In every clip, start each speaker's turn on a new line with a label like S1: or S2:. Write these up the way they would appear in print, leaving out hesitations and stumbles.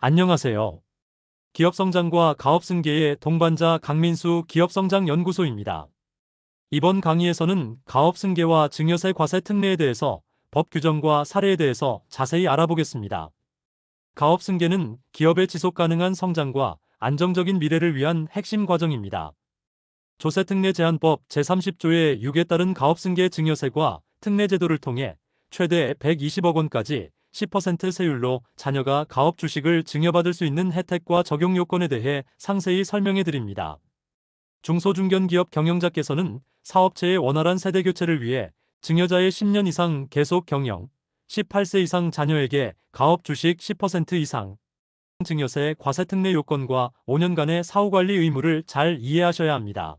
S1: 안녕하세요. 기업성장과 가업승계의 동반자 강민수 기업성장연구소입니다. 이번 강의에서는 가업승계와 증여세 과세 특례에 대해서 법 규정과 사례에 대해서 자세히 알아보겠습니다. 가업승계는 기업의 지속가능한 성장과 안정적인 미래를 위한 핵심 과정입니다. 조세특례제한법 제30조의 6에 따른 가업승계 증여세과 특례제도를 통해 최대 120억 원까지 10% 세율로 자녀가 가업 주식을 증여받을 수 있는 혜택과 적용 요건에 대해 상세히 설명해 드립니다. 중소중견기업 경영자께서는 사업체의 원활한 세대 교체를 위해 증여자의 10년 이상 계속 경영, 18세 이상 자녀에게 가업 주식 10% 이상 증여세 과세 특례 요건과 5년간의 사후관리 의무를 잘 이해하셔야 합니다.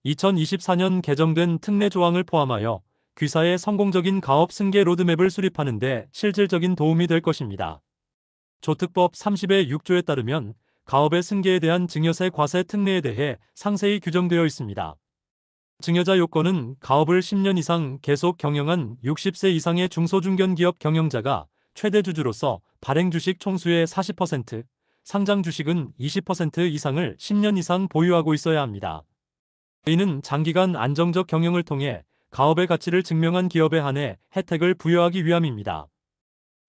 S1: 2024년 개정된 특례 조항을 포함하여 귀사의 성공적인 가업 승계 로드맵을 수립하는 데 실질적인 도움이 될 것입니다. 조특법 30의 6조에 따르면 가업의 승계에 대한 증여세 과세 특례에 대해 상세히 규정되어 있습니다. 증여자 요건은 가업을 10년 이상 계속 경영한 60세 이상의 중소중견기업 경영자가 최대 주주로서 발행 주식 총수의 40%, 상장 주식은 20% 이상을 10년 이상 보유하고 있어야 합니다. 이는 장기간 안정적 경영을 통해 가업의 가치를 증명한 기업에 한해 혜택을 부여하기 위함입니다.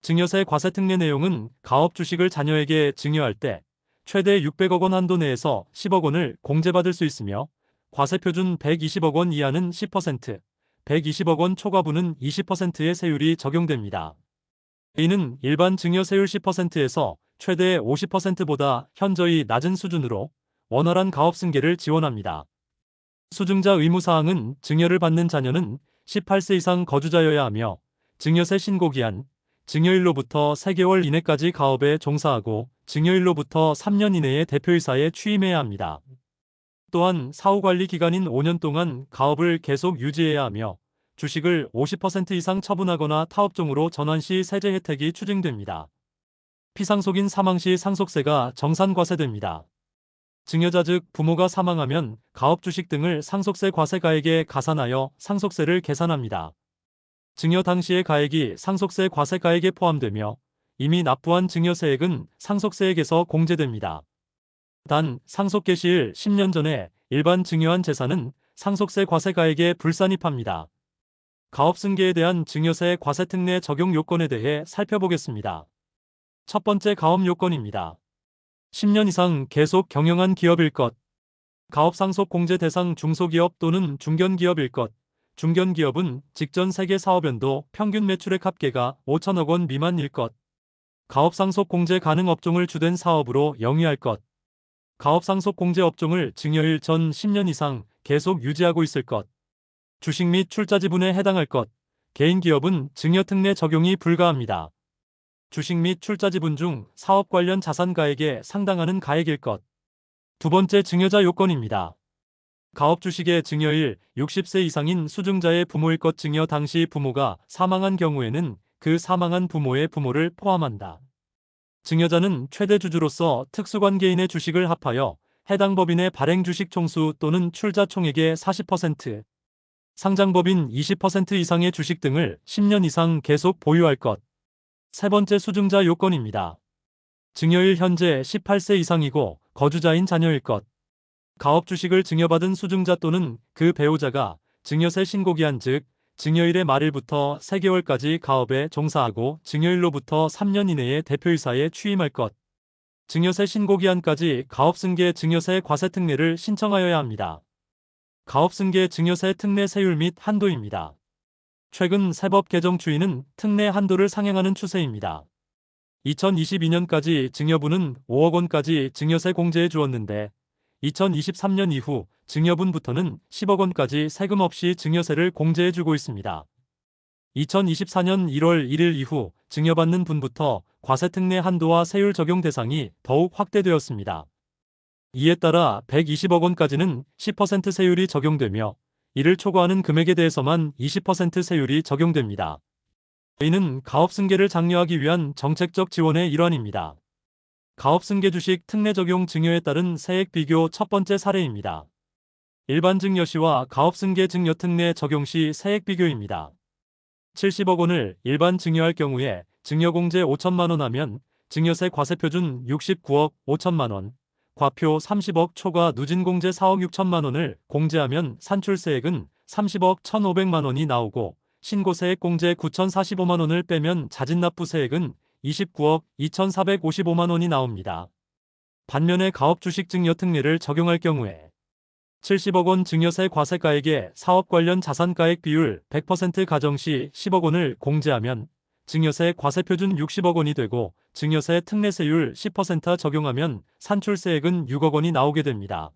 S1: 증여세 과세 특례 내용은 가업 주식을 자녀에게 증여할 때 최대 600억 원 한도 내에서 10억 원을 공제받을 수 있으며 과세 표준 120억 원 이하는 10%, 120억 원 초과분은 20%의 세율이 적용됩니다. 이는 일반 증여세율 10%에서 최대 50%보다 현저히 낮은 수준으로 원활한 가업 승계를 지원합니다. 수증자 의무사항은 증여를 받는 자녀는 18세 이상 거주자여야 하며 증여세 신고기한, 증여일로부터 3개월 이내까지 가업에 종사하고 증여일로부터 3년 이내에 대표이사에 취임해야 합니다. 또한 사후관리 기간인 5년 동안 가업을 계속 유지해야 하며 주식을 50% 이상 처분하거나 타업종으로 전환 시 세제 혜택이 추징됩니다. 피상속인 사망 시 상속세가 정산과세됩니다. 증여자 즉 부모가 사망하면 가업 주식 등을 상속세 과세가액에 가산하여 상속세를 계산합니다. 증여 당시의 가액이 상속세 과세가액에 포함되며 이미 납부한 증여세액은 상속세액에서 공제됩니다. 단 상속 개시일 10년 전에 일반 증여한 재산은 상속세 과세가액에 불산입합니다. 가업 승계에 대한 증여세 과세 특례 적용 요건에 대해 살펴보겠습니다. 첫 번째 가업 요건입니다. 10년 이상 계속 경영한 기업일 것. 가업 상속 공제 대상 중소기업 또는 중견기업일 것. 중견기업은 직전 세계 사업연도 평균 매출액 합계가 5천억 원 미만일 것. 가업 상속 공제 가능 업종을 주된 사업으로 영위할 것. 가업 상속 공제 업종을 증여일 전 10년 이상 계속 유지하고 있을 것. 주식 및 출자 지분에 해당할 것. 개인기업은 증여 특례 적용이 불가합니다. 주식 및 출자 지분 중 사업 관련 자산 가액에 상당하는 가액일 것. 두 번째 증여자 요건입니다. 가업 주식의 증여일 60세 이상인 수증자의 부모일 것. 증여 당시 부모가 사망한 경우에는 그 사망한 부모의 부모를 포함한다. 증여자는 최대 주주로서 특수관계인의 주식을 합하여 해당 법인의 발행 주식 총수 또는 출자 총액의 40%, 상장법인 20% 이상의 주식 등을 10년 이상 계속 보유할 것. 세 번째 수증자 요건입니다. 증여일 현재 18세 이상이고 거주자인 자녀일 것. 가업 주식을 증여받은 수증자 또는 그 배우자가 증여세 신고기한 즉 증여일의 말일부터 3개월까지 가업에 종사하고 증여일로부터 3년 이내에 대표이사에 취임할 것. 증여세 신고기한까지 가업승계 증여세 과세 특례를 신청하여야 합니다. 가업승계 증여세 특례 세율 및 한도입니다. 최근 세법 개정 추이는 특례 한도를 상향하는 추세입니다. 2022년까지 증여분은 5억 원까지 증여세 공제해 주었는데 2023년 이후 증여분부터는 10억 원까지 세금 없이 증여세를 공제해 주고 있습니다. 2024년 1월 1일 이후 증여받는 분부터 과세 특례 한도와 세율 적용 대상이 더욱 확대되었습니다. 이에 따라 120억 원까지는 10% 세율이 적용되며 이를 초과하는 금액에 대해서만 20% 세율이 적용됩니다. 이는 가업승계를 장려하기 위한 정책적 지원의 일환입니다. 가업승계 주식 특례 적용 증여에 따른 세액 비교 첫 번째 사례입니다. 일반 증여 시와 가업승계 증여 특례 적용 시 세액 비교입니다. 70억 원을 일반 증여할 경우에 증여공제 5천만 원 하면 증여세 과세표준 69억 5천만 원, 과표 30억 초과 누진공제 4억 6천만 원을 공제하면 산출세액은 30억 1,500만 원이 나오고 신고세액 공제 9,045만 원을 빼면 자진납부세액은 29억 2,455만 원이 나옵니다. 반면에 가업주식 증여 특례를 적용할 경우에 70억 원 증여세 과세가액에 사업 관련 자산가액 비율 100% 가정 시 10억 원을 공제하면 증여세 과세표준 60억 원이 되고 증여세 특례세율 10% 적용하면 산출세액은 6억 원이 나오게 됩니다.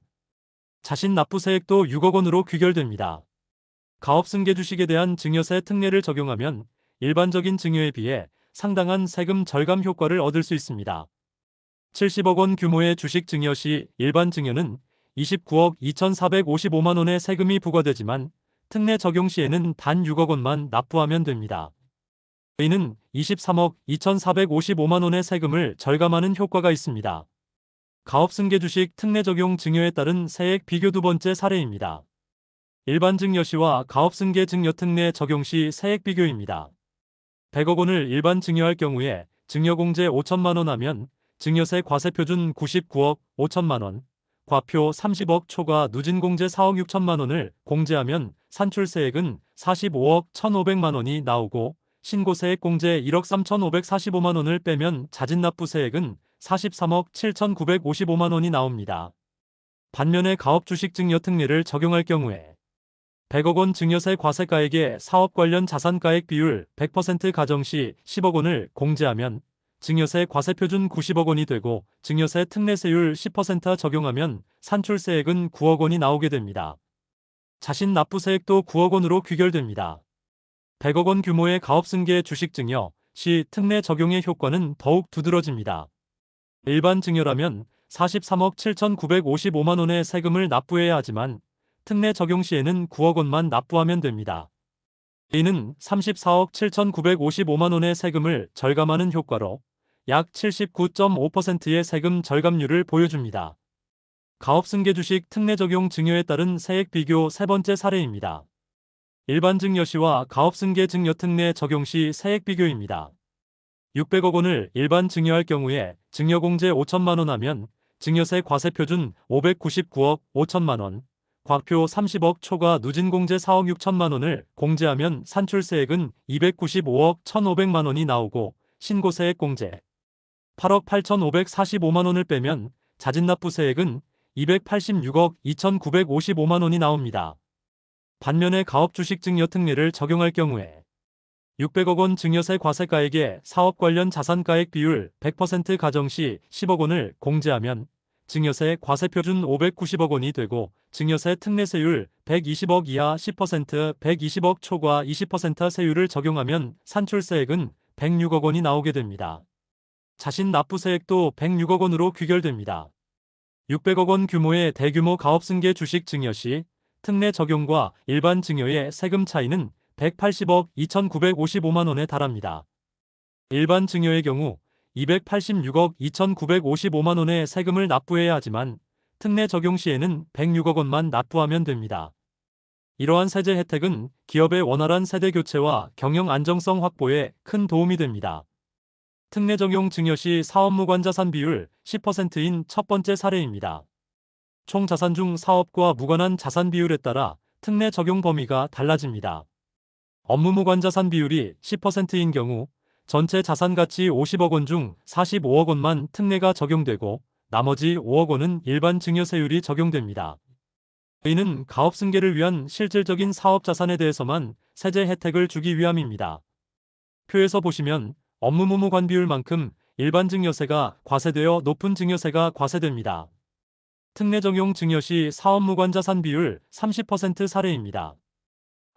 S1: 자신납부세액도 6억 원으로 귀결됩니다. 가업승계 주식에 대한 증여세 특례를 적용하면 일반적인 증여에 비해 상당한 세금 절감 효과를 얻을 수 있습니다. 70억 원 규모의 주식 증여 시 일반 증여는 29억 2,455만 원의 세금이 부과되지만 특례 적용 시에는 단 6억 원만 납부하면 됩니다. 이는 23억 2,455만 원의 세금을 절감하는 효과가 있습니다. 가업승계 주식 특례 적용 증여에 따른 세액 비교 두 번째 사례입니다. 일반 증여 시와 가업승계 증여 특례 적용 시 세액 비교입니다. 100억 원을 일반 증여할 경우에 증여공제 5천만 원 하면 증여세 과세표준 99억 5천만 원, 과표 30억 초과 누진공제 4억 6천만 원을 공제하면 산출세액은 45억 1,500만 원이 나오고 신고세액 공제 1억 3,545만 원을 빼면 자진납부세액은 43억 7,955만 원이 나옵니다. 반면에 가업주식 증여 특례를 적용할 경우에 100억 원 증여세 과세가액에 사업 관련 자산가액 비율 100% 가정 시 10억 원을 공제하면 증여세 과세표준 90억 원이 되고 증여세 특례세율 10% 적용하면 산출세액은 9억 원이 나오게 됩니다. 자신납부세액도 9억 원으로 귀결됩니다. 100억 원 규모의 가업승계 주식 증여 시 특례 적용의 효과는 더욱 두드러집니다. 일반 증여라면 43억 7,955만 원의 세금을 납부해야 하지만 특례 적용 시에는 9억 원만 납부하면 됩니다. 이는 34억 7,955만 원의 세금을 절감하는 효과로 약 79.5%의 세금 절감률을 보여줍니다. 가업승계 주식 특례 적용 증여에 따른 세액 비교 세 번째 사례입니다. 일반 증여 시와 가업승계 증여 특례 적용 시 세액 비교입니다. 600억 원을 일반 증여할 경우에 증여공제 5천만 원 하면 증여세 과세표준 599억 5천만 원, 과표 30억 초과 누진공제 4억 6천만 원을 공제하면 산출세액은 295억 1,500만 원이 나오고 신고세액 공제 8억 8,545만 원을 빼면 자진납부세액은 286억 2,955만 원이 나옵니다. 반면에 가업주식 증여 특례를 적용할 경우에 600억 원 증여세 과세가액에 사업 관련 자산가액 비율 100% 가정 시 10억 원을 공제하면 증여세 과세표준 590억 원이 되고 증여세 특례세율 120억 이하 10%, 120억 초과 20% 세율을 적용하면 산출세액은 106억 원이 나오게 됩니다. 자신납부세액도 106억 원으로 귀결됩니다. 600억 원 규모의 대규모 가업승계 주식 증여 시 특례 적용과 일반 증여의 세금 차이는 180억 2,955만 원에 달합니다. 일반 증여의 경우 286억 2,955만 원의 세금을 납부해야 하지만 특례 적용 시에는 106억 원만 납부하면 됩니다. 이러한 세제 혜택은 기업의 원활한 세대 교체와 경영 안정성 확보에 큰 도움이 됩니다. 특례 적용 증여 시 사업무관 자산 비율 10%인 첫 번째 사례입니다. 총 자산 중 사업과 무관한 자산 비율에 따라 특례 적용 범위가 달라집니다. 업무무관 자산 비율이 10%인 경우 전체 자산 가치 50억 원 중 45억 원만 특례가 적용되고 나머지 5억 원은 일반 증여세율이 적용됩니다. 이는 가업승계를 위한 실질적인 사업 자산에 대해서만 세제 혜택을 주기 위함입니다. 표에서 보시면 업무무관 비율만큼 일반 증여세가 과세되어 높은 증여세가 과세됩니다. 특례 적용 증여 시 사업무관 자산 비율 30% 사례입니다.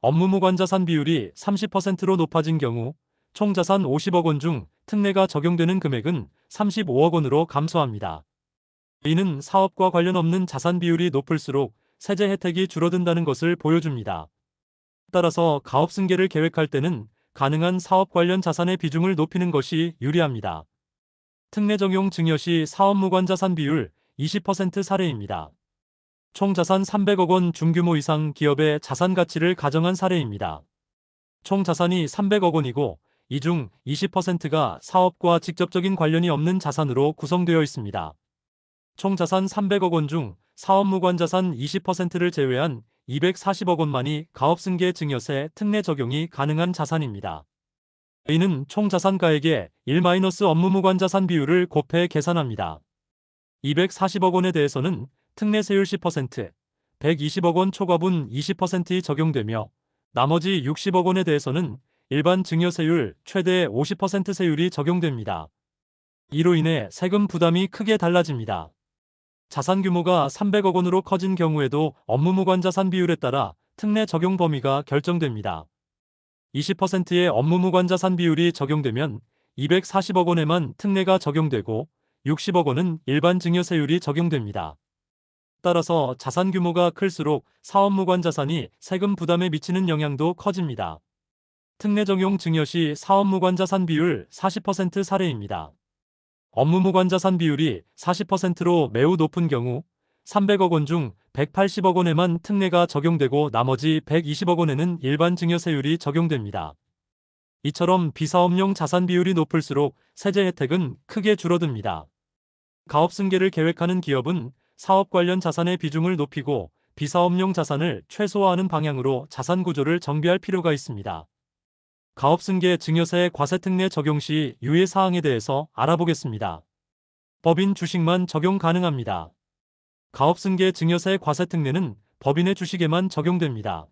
S1: 업무무관 자산 비율이 30%로 높아진 경우 총 자산 50억 원 중 특례가 적용되는 금액은 35억 원으로 감소합니다. 이는 사업과 관련 없는 자산 비율이 높을수록 세제 혜택이 줄어든다는 것을 보여줍니다. 따라서 가업승계를 계획할 때는 가능한 사업 관련 자산의 비중을 높이는 것이 유리합니다. 특례 적용 증여 시 사업무관 자산 비율 20% 사례입니다. 총 자산 300억 원 중규모 이상 기업의 자산 가치를 가정한 사례입니다. 총 자산이 300억 원이고 이 중 20%가 사업과 직접적인 관련이 없는 자산으로 구성되어 있습니다. 총 자산 300억 원 중 사업무관 자산 20%를 제외한 240억 원만이 가업승계 증여세 특례 적용이 가능한 자산입니다. 이는 총 자산가액의 1-업무무관 자산 비율을 곱해 계산합니다. 240억 원에 대해서는 특례세율 10%, 120억 원 초과분 20%이 적용되며 나머지 60억 원에 대해서는 일반 증여세율 최대 50% 세율이 적용됩니다. 이로 인해 세금 부담이 크게 달라집니다. 자산 규모가 300억 원으로 커진 경우에도 업무무관 자산 비율에 따라 특례 적용 범위가 결정됩니다. 20%의 업무무관 자산 비율이 적용되면 240억 원에만 특례가 적용되고 60억 원은 일반 증여세율이 적용됩니다. 따라서 자산 규모가 클수록 사업무관 자산이 세금 부담에 미치는 영향도 커집니다. 특례 적용 증여 시 사업무관 자산 비율 40% 사례입니다. 업무무관 자산 비율이 40%로 매우 높은 경우 300억 원 중 180억 원에만 특례가 적용되고 나머지 120억 원에는 일반 증여세율이 적용됩니다. 이처럼 비사업용 자산 비율이 높을수록 세제 혜택은 크게 줄어듭니다. 가업승계를 계획하는 기업은 사업 관련 자산의 비중을 높이고 비사업용 자산을 최소화하는 방향으로 자산 구조를 정비할 필요가 있습니다. 가업승계 증여세 과세특례 적용 시 유의사항에 대해서 알아보겠습니다. 법인 주식만 적용 가능합니다. 가업승계 증여세 과세특례는 법인의 주식에만 적용됩니다.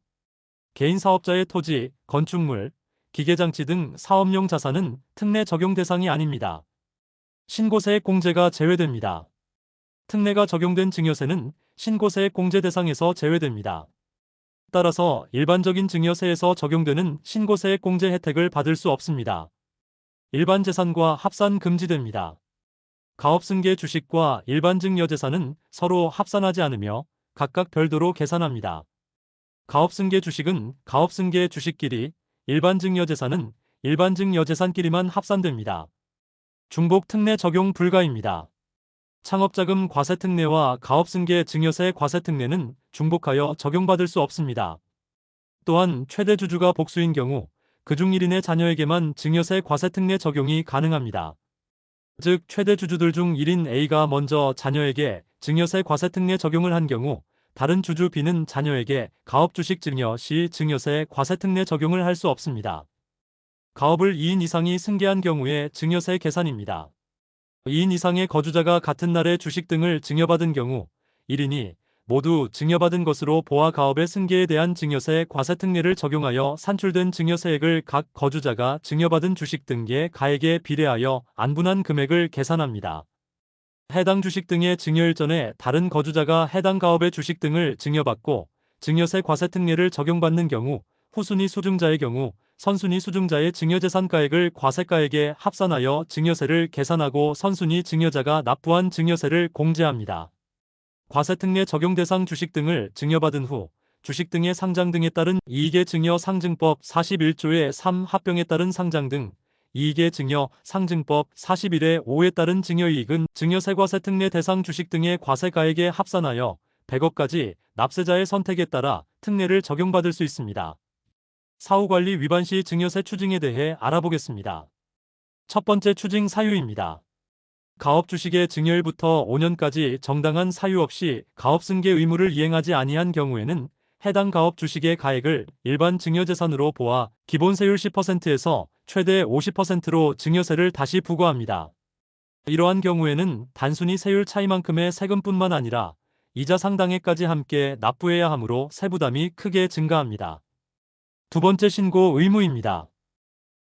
S1: 개인 사업자의 토지, 건축물, 기계장치 등 사업용 자산은 특례 적용 대상이 아닙니다. 신고세액 공제가 제외됩니다. 특례가 적용된 증여세는 신고세액 공제 대상에서 제외됩니다. 따라서 일반적인 증여세에서 적용되는 신고세액 공제 혜택을 받을 수 없습니다. 일반 재산과 합산 금지됩니다. 가업승계 주식과 일반 증여재산은 서로 합산하지 않으며 각각 별도로 계산합니다. 가업승계 주식은 가업승계 주식끼리, 일반 증여재산은 일반 증여재산끼리만 합산됩니다. 중복 특례 적용 불가입니다. 창업자금 과세특례와 가업승계 증여세 과세특례는 중복하여 적용받을 수 없습니다. 또한 최대 주주가 복수인 경우 그중 1인의 자녀에게만 증여세 과세특례 적용이 가능합니다. 즉 최대 주주들 중 1인 A가 먼저 자녀에게 증여세 과세특례 적용을 한 경우 다른 주주 B는 자녀에게 가업주식 증여 시 증여세 과세특례 적용을 할 수 없습니다. 가업을 2인 이상이 승계한 경우에 증여세 계산입니다. 2인 이상의 거주자가 같은 날에 주식 등을 증여받은 경우 1인이 모두 증여받은 것으로 보아 가업의 승계에 대한 증여세 과세특례를 적용하여 산출된 증여세액을 각 거주자가 증여받은 주식 등의 가액에 비례하여 안분한 금액을 계산합니다. 해당 주식 등의 증여일 전에 다른 거주자가 해당 가업의 주식 등을 증여받고 증여세 과세특례를 적용받는 경우 후순위 수증자의 경우 선순위 수증자의 증여재산가액을 과세가액에 합산하여 증여세를 계산하고 선순위 증여자가 납부한 증여세를 공제합니다. 과세특례 적용 대상 주식 등을 증여받은 후 주식 등의 상장 등에 따른 이익의 증여 상증법 41조의 3 합병에 따른 상장 등 이익의 증여 상증법 41의 5에 따른 증여이익은 증여세 과세특례 대상 주식 등의 과세가액에 합산하여 100억까지 납세자의 선택에 따라 특례를 적용받을 수 있습니다. 사후관리 위반 시 증여세 추징에 대해 알아보겠습니다. 첫 번째 추징 사유입니다. 가업 주식의 증여일부터 5년까지 정당한 사유 없이 가업승계 의무를 이행하지 아니한 경우에는 해당 가업 주식의 가액을 일반 증여재산으로 보아 기본세율 10%에서 최대 50%로 증여세를 다시 부과합니다. 이러한 경우에는 단순히 세율 차이만큼의 세금뿐만 아니라 이자 상당액까지 함께 납부해야 하므로 세부담이 크게 증가합니다. 두 번째 신고 의무입니다.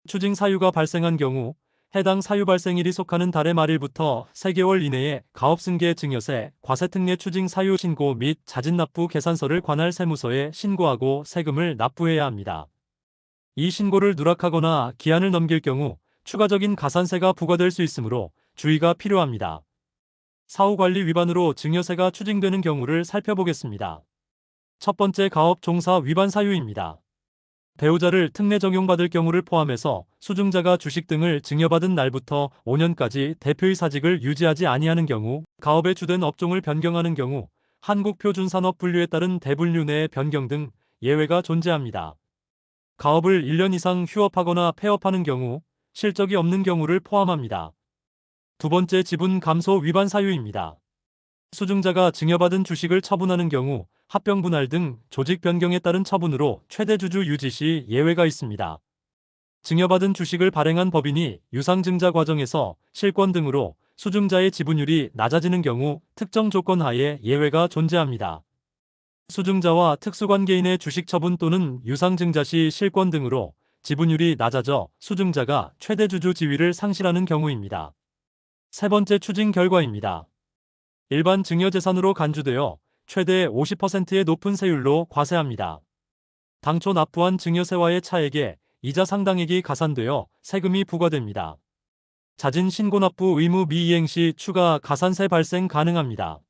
S1: 추징 사유가 발생한 경우 해당 사유 발생일이 속하는 달의 말일부터 3개월 이내에 가업승계 증여세, 과세특례 추징 사유 신고 및 자진납부 계산서를 관할 세무서에 신고하고 세금을 납부해야 합니다. 이 신고를 누락하거나 기한을 넘길 경우 추가적인 가산세가 부과될 수 있으므로 주의가 필요합니다. 사후관리 위반으로 증여세가 추징되는 경우를 살펴보겠습니다. 첫 번째 가업 종사 위반 사유입니다. 배우자를 특례 적용받을 경우를 포함해서 수증자가 주식 등을 증여받은 날부터 5년까지 대표의 사직을 유지하지 아니하는 경우, 가업의 주된 업종을 변경하는 경우, 한국표준산업 분류에 따른 대분류 내의 변경 등 예외가 존재합니다. 가업을 1년 이상 휴업하거나 폐업하는 경우, 실적이 없는 경우를 포함합니다. 두 번째, 지분 감소 위반 사유입니다. 수증자가 증여받은 주식을 처분하는 경우 합병 분할 등 조직 변경에 따른 처분으로 최대 주주 유지 시 예외가 있습니다. 증여받은 주식을 발행한 법인이 유상증자 과정에서 실권 등으로 수증자의 지분율이 낮아지는 경우 특정 조건 하에 예외가 존재합니다. 수증자와 특수관계인의 주식 처분 또는 유상증자 시 실권 등으로 지분율이 낮아져 수증자가 최대 주주 지위를 상실하는 경우입니다. 세 번째, 추징 결과입니다. 일반 증여재산으로 간주되어 최대 50%의 높은 세율로 과세합니다. 당초 납부한 증여세와의 차액에 이자 상당액이 가산되어 세금이 부과됩니다. 자진 신고납부 의무 미이행 시 추가 가산세 발생 가능합니다.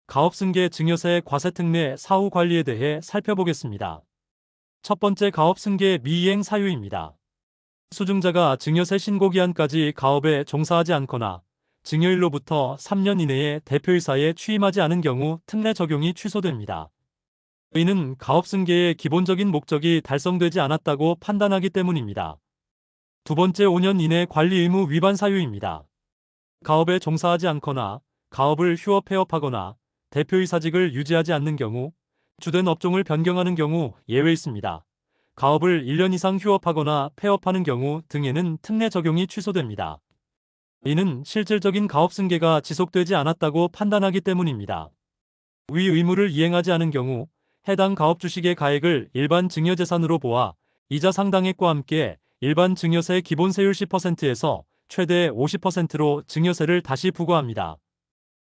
S1: 가업승계 증여세 과세특례 사후 관리에 대해 살펴보겠습니다. 첫 번째, 가업승계 미이행 사유입니다. 수증자가 증여세 신고기한까지 가업에 종사하지 않거나 증여일로부터 3년 이내에 대표이사에 취임하지 않은 경우 특례 적용이 취소됩니다. 이는 가업승계의 기본적인 목적이 달성되지 않았다고 판단하기 때문입니다. 두 번째, 5년 이내 관리 의무 위반 사유입니다. 가업에 종사하지 않거나 가업을 휴업 폐업하거나 대표이사직을 유지하지 않는 경우, 주된 업종을 변경하는 경우 예외 있습니다. 가업을 1년 이상 휴업하거나 폐업하는 경우 등에는 특례 적용이 취소됩니다. 이는 실질적인 가업승계가 지속되지 않았다고 판단하기 때문입니다. 위 의무를 이행하지 않은 경우 해당 가업 주식의 가액을 일반 증여재산으로 보아 이자 상당액과 함께 일반 증여세 기본세율 10%에서 최대 50%로 증여세를 다시 부과합니다.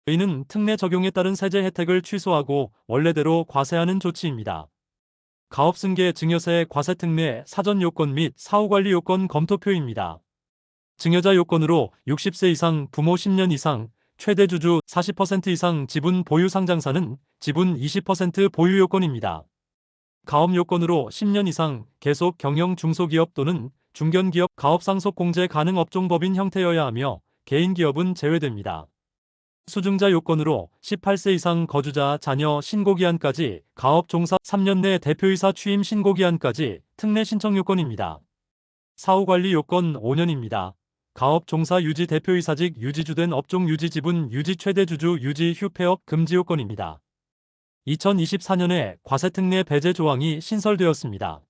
S1: 이는 특례 적용에 따른 세제 혜택을 취소하고 원래대로 과세하는 조치입니다. 가업승계 증여세 과세특례 사전 요건 및 사후관리 요건 검토표입니다. 증여자 요건으로 60세 이상 부모 10년 이상 최대 주주 40% 이상 지분 보유 상장사는 지분 20% 보유 요건입니다. 가업 요건으로 10년 이상 계속 경영 중소기업 또는 중견기업 가업 상속 공제 가능 업종법인 형태여야 하며 개인기업은 제외됩니다. 수증자 요건으로 18세 이상 거주자 자녀 신고기한까지 가업 종사 3년 내 대표이사 취임 신고기한까지 특례 신청 요건입니다. 사후관리 요건 5년입니다. 가업 종사 유지 대표이사직 유지 주된 업종 유지 지분 유지 최대 주주 유지 휴폐업 금지 요건입니다. 2024년에 과세특례 배제 조항이 신설되었습니다.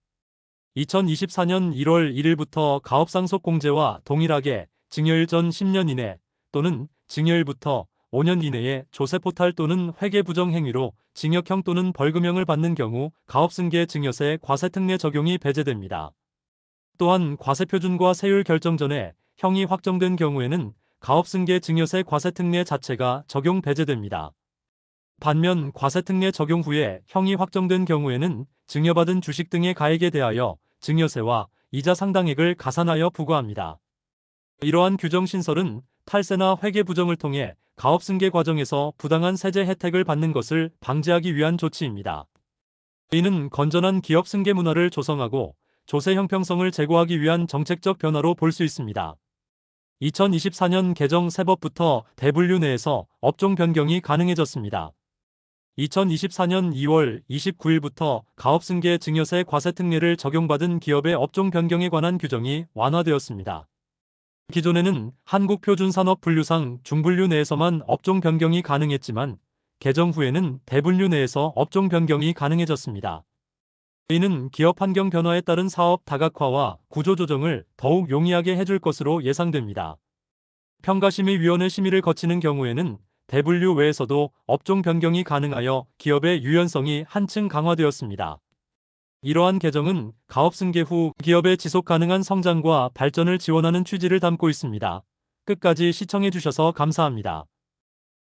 S1: 2024년 1월 1일부터 가업상속 공제와 동일하게 증여일 전 10년 이내 또는 증여일부터 5년 이내에 조세포탈 또는 회계부정 행위로 징역형 또는 벌금형을 받는 경우 가업승계 증여세 과세특례 적용이 배제됩니다. 또한 과세표준과 세율 결정 전에 형이 확정된 경우에는 가업승계 증여세 과세특례 자체가 적용 배제됩니다. 반면 과세특례 적용 후에 형이 확정된 경우에는 증여받은 주식 등의 가액에 대하여 증여세와 이자 상당액을 가산하여 부과합니다. 이러한 규정 신설은 탈세나 회계 부정을 통해 가업승계 과정에서 부당한 세제 혜택을 받는 것을 방지하기 위한 조치입니다. 이는 건전한 기업 승계 문화를 조성하고 조세 형평성을 제고하기 위한 정책적 변화로 볼 수 있습니다. 2024년 개정 세법부터 대분류 내에서 업종 변경이 가능해졌습니다. 2024년 2월 29일부터 가업승계 증여세 과세특례를 적용받은 기업의 업종 변경에 관한 규정이 완화되었습니다. 기존에는 한국표준산업분류상 중분류 내에서만 업종 변경이 가능했지만 개정 후에는 대분류 내에서 업종 변경이 가능해졌습니다. 이는 기업 환경 변화에 따른 사업 다각화와 구조 조정을 더욱 용이하게 해줄 것으로 예상됩니다. 평가심의위원회 심의를 거치는 경우에는 대분류 외에서도 업종 변경이 가능하여 기업의 유연성이 한층 강화되었습니다. 이러한 개정은 가업승계 후 기업의 지속 가능한 성장과 발전을 지원하는 취지를 담고 있습니다. 끝까지 시청해주셔서 감사합니다.